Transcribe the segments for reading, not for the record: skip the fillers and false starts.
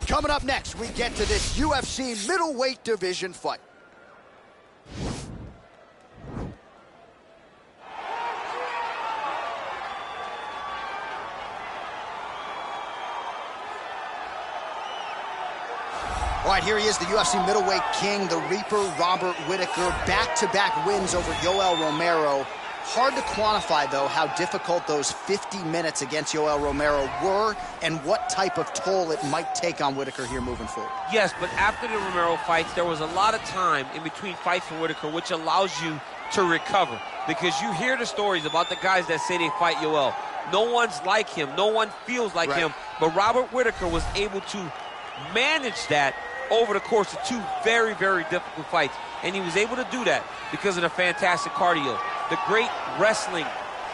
Coming up next, we get to this UFC middleweight division fight. All right, here he is, the UFC middleweight king, the Reaper, Robert Whittaker. Back-to-back wins over Yoel Romero. Hard to quantify, though, how difficult those 50 minutes against Yoel Romero were and what type of toll it might take on Whittaker here moving forward. Yes, but after the Romero fights, there was a lot of time in between fights for Whittaker, which allows you to recover. Because you hear the stories about the guys that say they fight Yoel. No one's like him. No one feels like him. But Robert Whittaker was able to manage that over the course of two very, very difficult fights. And he was able to do that because of the fantastic cardio, the great wrestling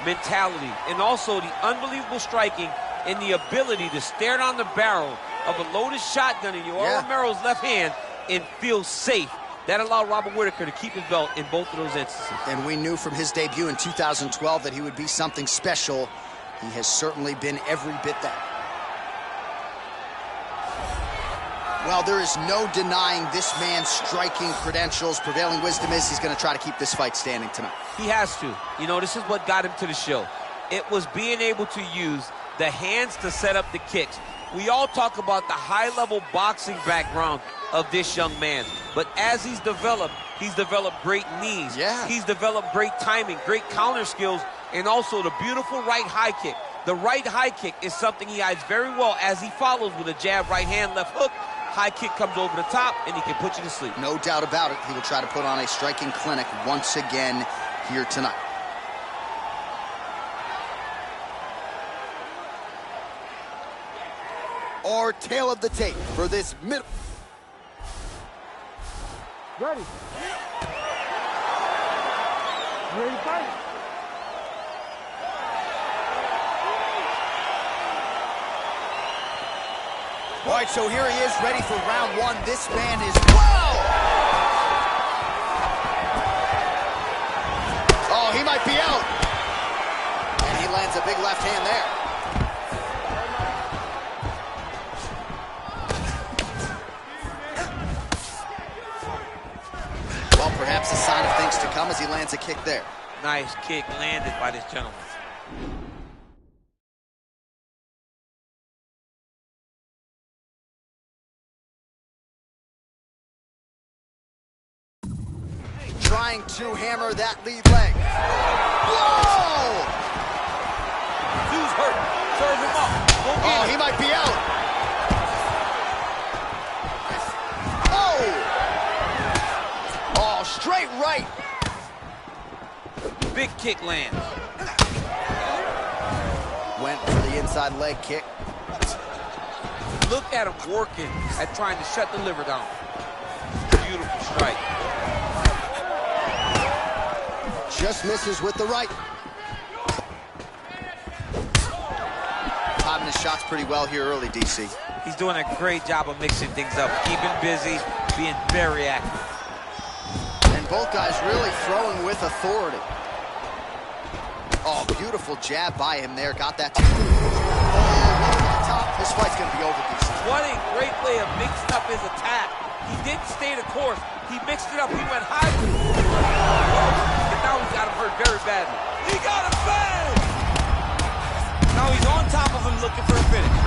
mentality, and also the unbelievable striking and the ability to stare down the barrel of a loaded shotgun in Yoel Romero's left hand and feel safe. That allowed Robert Whittaker to keep his belt in both of those instances. And we knew from his debut in 2012 that he would be something special. He has certainly been every bit that. Well, there is no denying this man's striking credentials. Prevailing wisdom is he's going to try to keep this fight standing tonight. He has to. You know, this is what got him to the show. It was being able to use the hands to set up the kicks. We all talk about the high-level boxing background of this young man. But as he's developed great knees. Yeah. He's developed great timing, great counter skills, and also the beautiful right high kick. The right high kick is something he hides very well as he follows with a jab, right hand, left hook. High kick comes over the top, and he can put you to sleep. No doubt about it. He will try to put on a striking clinic once again here tonight. Our tail of the tape for this middle. Ready. Ready to fight? All right, so here he is, ready for round one. This man is, whoa! Oh, he might be out. And he lands a big left hand there. Well, perhaps a sign of things to come as he lands a kick there. Nice kick landed by this gentleman. Trying to hammer that lead leg. Whoa! Dude's hurt. Serve him up. Oh, he might be out. Oh! Oh, straight right. Big kick lands. Went for the inside leg kick. Look at him working at trying to shut the liver down. Beautiful strike. Just misses with the right. Timing his shots pretty well here early, DC. He's doing a great job of mixing things up, keeping busy, being very active. And both guys really throwing with authority. Oh, beautiful jab by him there. Got that. Oh, over the top. This fight's going to be over, DC. What a great way of mixing up his attack. He didn't stay the course. He mixed it up. He went high. And now he's got him hurt very badly. He got him bad! Now he's on top of him looking for a finish.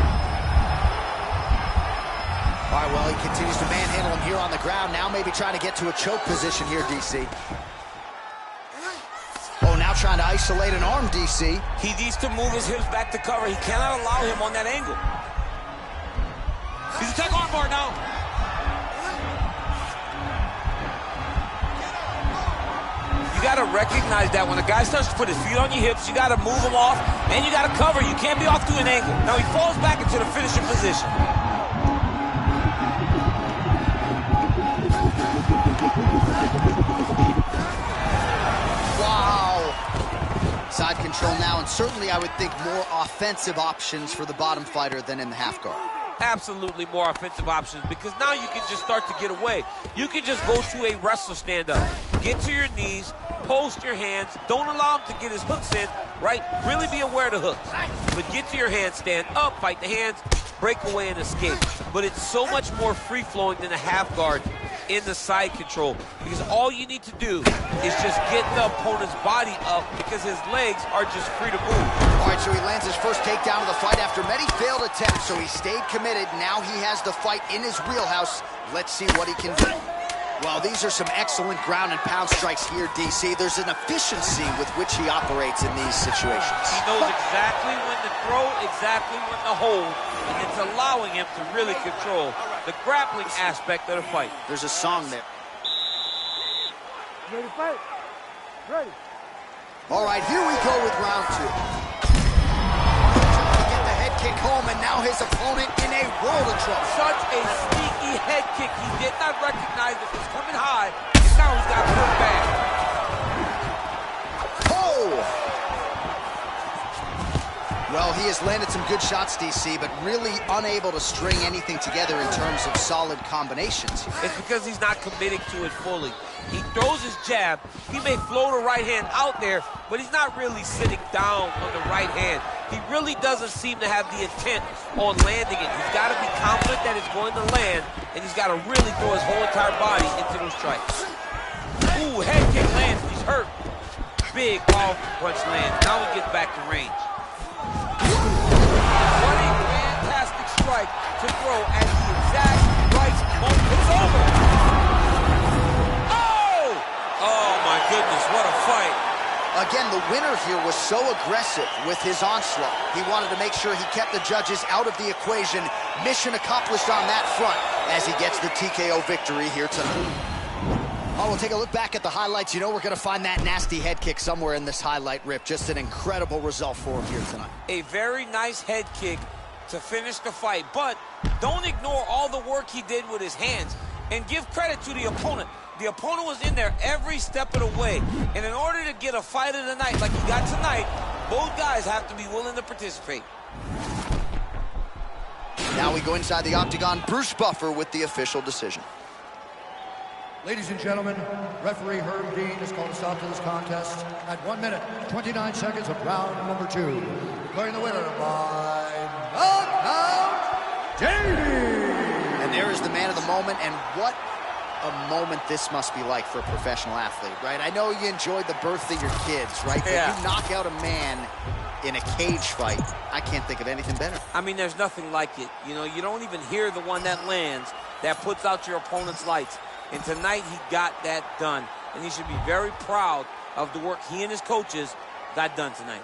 All right, well, he continues to manhandle him here on the ground. Now maybe trying to get to a choke position here, DC. Oh, now trying to isolate an arm, DC. He needs to move his hips back to cover. He cannot allow him on that angle. He's a tech arm bar now. You got to recognize that when a guy starts to put his feet on your hips, you got to move him off, and you got to cover. You can't be off to an angle. Now he falls back into the finishing position. Wow. Side control now, and certainly I would think more offensive options for the bottom fighter than in the half guard. Absolutely more offensive options, because now you can just start to get away. You can just go to a wrestler stand-up. Get to your knees, post your hands, don't allow him to get his hooks in, right? Really be aware of the hooks. But get to your hands, stand up, fight the hands, break away and escape. But it's so much more free-flowing than a half guard in the side control, because all you need to do is just get the opponent's body up because his legs are just free to move. All right, so he lands his first takedown of the fight after many failed attempts, so he stayed committed. Now he has the fight in his wheelhouse. Let's see what he can do. Well, these are some excellent ground and pound strikes here, DC. There's an efficiency with which he operates in these situations. He knows exactly when to throw, exactly when to hold, and it's allowing him to really control the grappling aspect of the fight. There's a song there. Ready to fight? Ready. All right, here we go with round 2. Get the head kick home, and now his opponent in a world of trouble. Such a sneaky head kick. He did not recognize it was coming high, and now he's got put back. Oh! Well, he has landed some good shots, DC, but really unable to string anything together in terms of solid combinations. It's because he's not committing to it fully. He throws his jab. He may float a right hand out there, but he's not really sitting down on the right hand. He really doesn't seem to have the intent on landing it. He's got to be confident that it's going to land, and he's got to really throw his whole entire body into those strikes. Ooh, head kick lands. He's hurt. Big powerful punch lands. Now he gets back to range. What a fantastic strike to throw at the exact right moment. It's over. Oh! Oh, my goodness, what a fight. Again, the winner here was so aggressive with his onslaught. He wanted to make sure he kept the judges out of the equation. Mission accomplished on that front as he gets the TKO victory here tonight. Oh, we'll take a look back at the highlights. You know we're going to find that nasty head kick somewhere in this highlight rip. Just an incredible result for him here tonight. A very nice head kick to finish the fight, but don't ignore all the work he did with his hands, and give credit to the opponent. The opponent was in there every step of the way, and in order to get a fight of the night like he got tonight, both guys have to be willing to participate. Now we go inside the octagon. Bruce Buffer with the official decision. Ladies and gentlemen, referee Herb Dean has called a stop to this contest at 1 minute, 29 seconds of round number 2. Declaring the winner by knockout, Davey! And there is the man of the moment, and what a moment this must be like for a professional athlete, right? I know you enjoyed the birth of your kids, right? Yeah. But you knock out a man in a cage fight, I can't think of anything better. I mean, there's nothing like it. You know, you don't even hear the one that lands that puts out your opponent's lights. And tonight he got that done. And he should be very proud of the work he and his coaches got done tonight.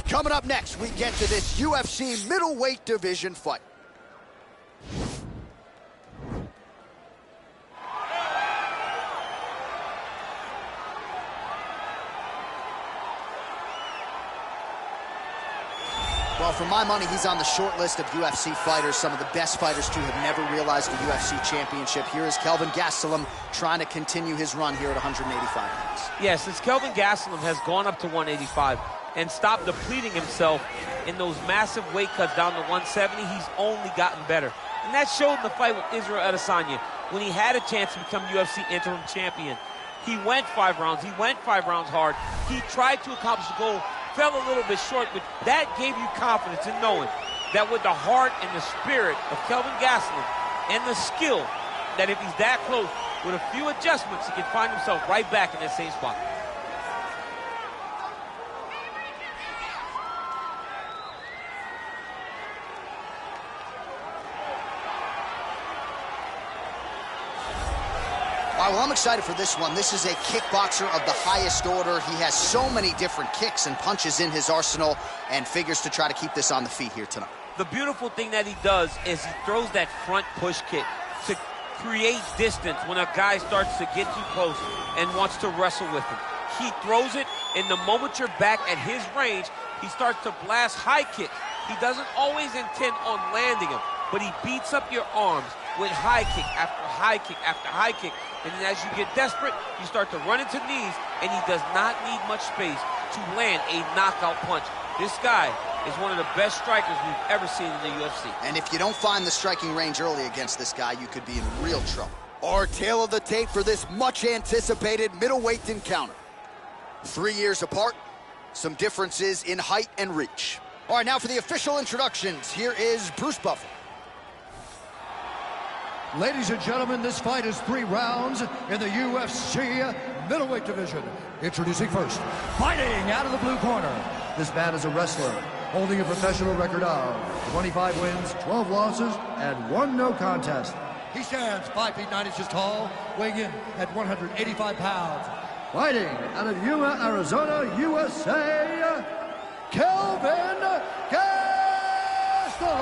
Coming up next, we get to this UFC middleweight division fight. Well, for my money, he's on the short list of UFC fighters, some of the best fighters to have never realized a UFC championship. Here is Kelvin Gastelum trying to continue his run here at 185 pounds. Yeah, since Kelvin Gastelum has gone up to 185 and stopped depleting himself in those massive weight cuts down to 170, he's only gotten better. And that showed in the fight with Israel Adesanya when he had a chance to become UFC interim champion. He went 5 rounds. He went 5 rounds hard. He tried to accomplish the goal, fell a little bit short, but that gave you confidence in knowing that with the heart and the spirit of Kelvin Gastelum and the skill, that if he's that close, with a few adjustments, he can find himself right back in that same spot. All right, well, I'm excited for this one. This is a kickboxer of the highest order. He has so many different kicks and punches in his arsenal and figures to try to keep this on the feet here tonight. The beautiful thing that he does is he throws that front push kick to create distance when a guy starts to get too close and wants to wrestle with him. He throws it, and the moment you're back at his range, he starts to blast high kicks. He doesn't always intend on landing them, but he beats up your arms with high kick after high kick after high kick. And then as you get desperate, you start to run into knees, and he does not need much space to land a knockout punch. This guy is one of the best strikers we've ever seen in the UFC. And if you don't find the striking range early against this guy, you could be in real trouble. Our tail of the tape for this much-anticipated middleweight encounter. 3 years apart, some differences in height and reach. All right, now for the official introductions, here is Bruce Buffer. Ladies and gentlemen, this fight is 3 rounds in the UFC middleweight division. Introducing first, fighting out of the blue corner. This man is a wrestler, holding a professional record of 25 wins, 12 losses, and 1 no contest. He stands 5 feet 9 inches tall, weighing in at 185 pounds. Fighting out of Yuma, Arizona, USA, Kelvin Gastelum.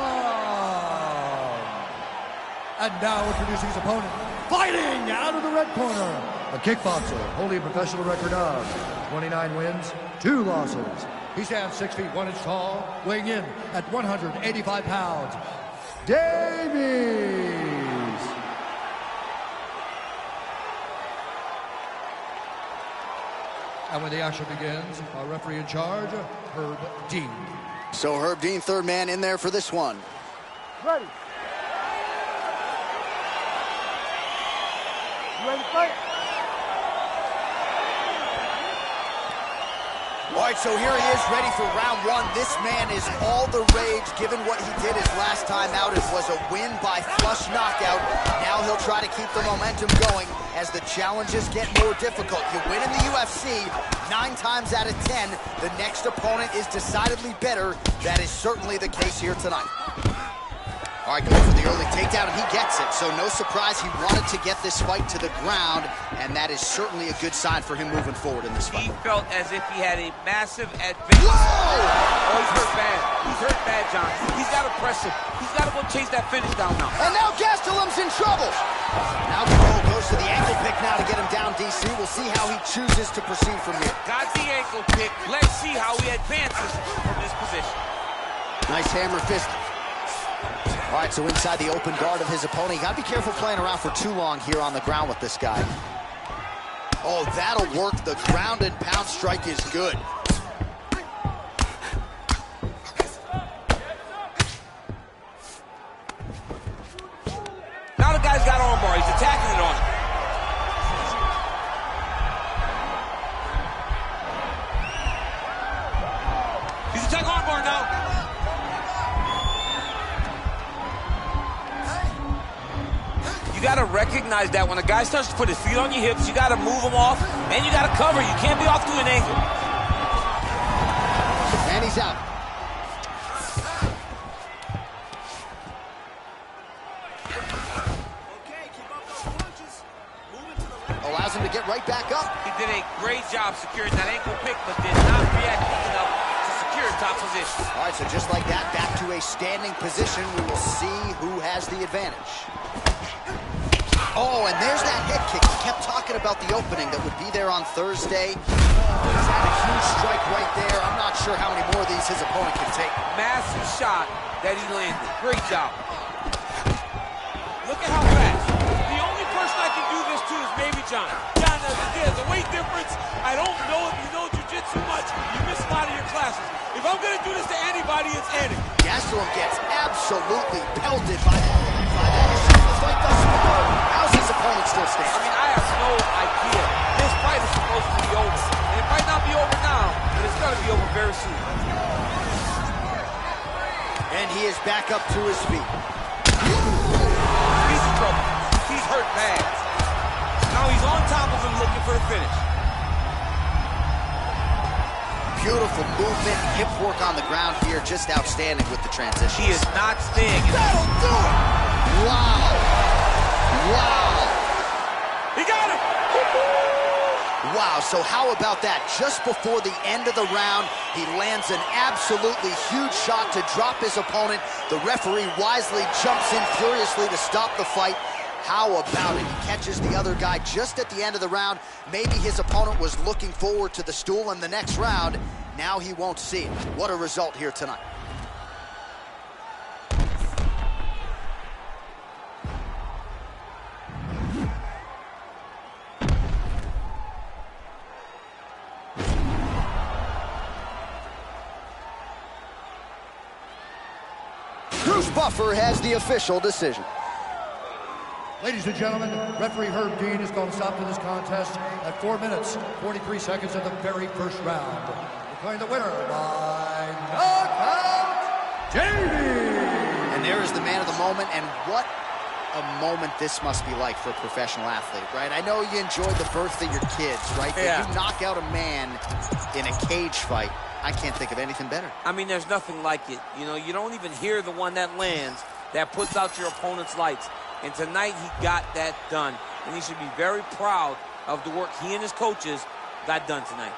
And now introducing his opponent, fighting out of the red corner, a kickboxer holding a professional record of 29 wins, 2 losses. He stands 6 feet 1 inch tall, weighing in at 185 pounds. Davies. And when the action begins, our referee in charge, Herb Dean. So Herb Dean, third man in there for this one. Ready. You ready to fight? All right, so here he is, ready for round 1. This man is all the rage, given what he did his last time out. It was a win by flush knockout. Now he'll try to keep the momentum going as the challenges get more difficult. You win in the UFC 9 times out of 10. The next opponent is decidedly better. That is certainly the case here tonight. All right, going for the early takedown, and he gets it. So no surprise, he wanted to get this fight to the ground, and that is certainly a good sign for him moving forward in this fight. He felt as if he had a massive advantage. Whoa! Oh, he's hurt bad. He's hurt bad, John. He's got to press him. He's got to go chase that finish down now. And now Gastelum's in trouble. Now Cole goes to the ankle pick now to get him down, DC. We'll see how he chooses to proceed from here. Got the ankle pick. Let's see how he advances from this position. Nice hammer fist. All right, so inside the open guard of his opponent. You got to be careful playing around for too long here on the ground with this guy. Oh, that'll work. The ground and pound strike is good. armbar now. You got to recognize that when a guy starts to put his feet on your hips, you got to move him off, and you got to cover. You can't be off to an angle. And he's out. Allows him to get right back up. He did a great job securing that ankle pick, but did not react quick enough to secure top position. All right, so just like that, back to a standing position. We will see who has the advantage. Oh, and there's that head kick. He kept talking about the opening that would be there on Thursday. He's had a huge strike right there. I'm not sure how many more of these his opponent can take. Massive shot that he landed. Great job. Look at how fast. The only person I can do this to is maybe John. John, there's a weight difference. I don't know if you know jiu-jitsu much. You miss a lot of your classes. If I'm going to do this to anybody, it's Eddie. Gastelum gets absolutely pelted by that. The fight thus far. How's his opponent still standing? I mean, I have no idea. This fight is supposed to be over. And it might not be over now, but it's going to be over very soon. And he is back up to his feet. He's in trouble. He's hurt bad. Now he's on top of him looking for the finish. Beautiful movement, hip work on the ground here, just outstanding with the transition. He is not staying. That'll do it! Wow! Wow! He got him! Wow, so how about that? Just before the end of the round, he lands an absolutely huge shot to drop his opponent. The referee wisely jumps in furiously to stop the fight. How about it? He catches the other guy just at the end of the round. Maybe his opponent was looking forward to the stool in the next round. Now he won't see it. What a result here tonight. Bruce Buffer has the official decision. Ladies and gentlemen, referee Herb Dean has called a stop to this contest at 4 minutes, 43 seconds of the very first round. Declaring the winner by knockout, Davey! And there is the man of the moment, and what a moment this must be like for a professional athlete, right? I know you enjoyed the birth of your kids, right? Yeah. But you knock out a man in a cage fight, I can't think of anything better. I mean, there's nothing like it. You know, you don't even hear the one that lands, that puts out your opponent's lights. And tonight, he got that done. And he should be very proud of the work he and his coaches got done tonight.